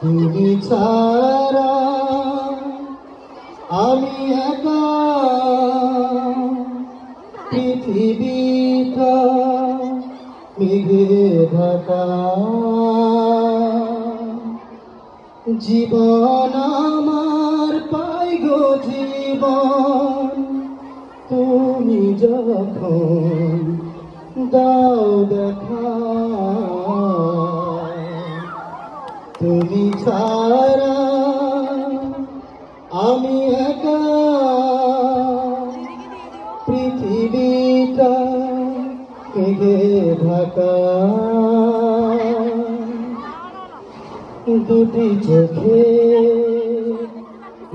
তুমি ছাড়া আমি একা, পৃথিবীটা মেঘে ঢাকা। জীবন আমার পাই গো জীবন, তুমি যখন দাও দেখা। তুমি ছাড়া আমি একা, পৃথিবীটা মেঘে ঢাকা। দুটি চোখে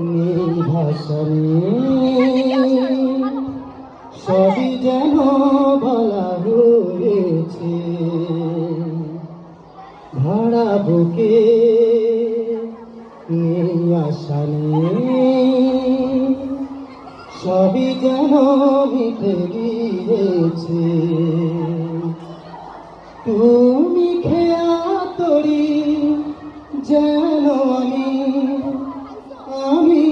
নীল ভাষা সবই যেন বলা হয়েছে। ভাড়া বুকে আশা সবই যেন মিটে গিয়েছে। তুমি খেয়া তরি যেন আমি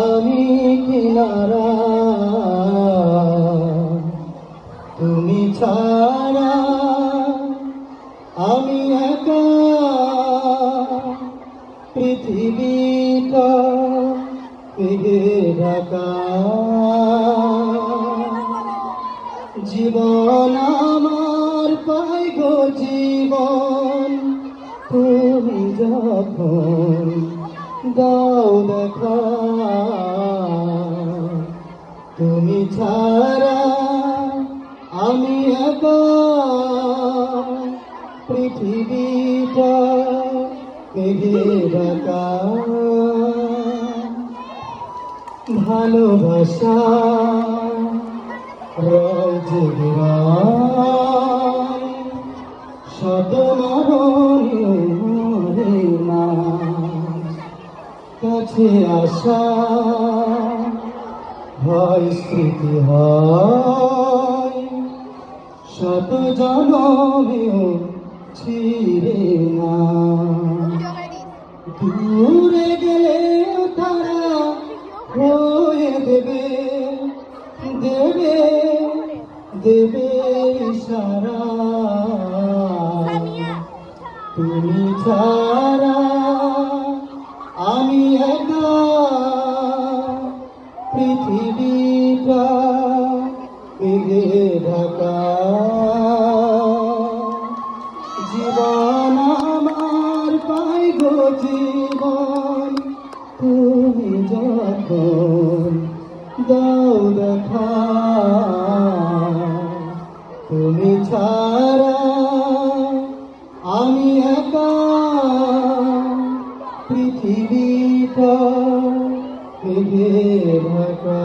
আমি কিনারা। তুমি ছাড়া আমি একা, পৃথিবীটা মেঘে ঢাকা। জীবন আমার পাই গো জীবন, তুমি যখন দাও দেখা। তুমি ছাড়া আমি একা, পৃথিবীটা মেঘে ঢাকা। ভালোবাসা রয়েছে শত মরণে না, কাছে আসা হয় স্মৃতি হয় শত জনমেও ছিঁড়ে না। দূরে গেলে তারা হয়ে দেবে দেবে দেবে ইশারা। তুমি ছাড়া আমি একা, পৃথিবীটা মেঘে ঢাকা। জীবন আমার পাই গো জীবন, তুমি যখন দাও দেখা। তুমি ছাড়া আমি একা, পৃথিবীটা মেঘে ঢাকা।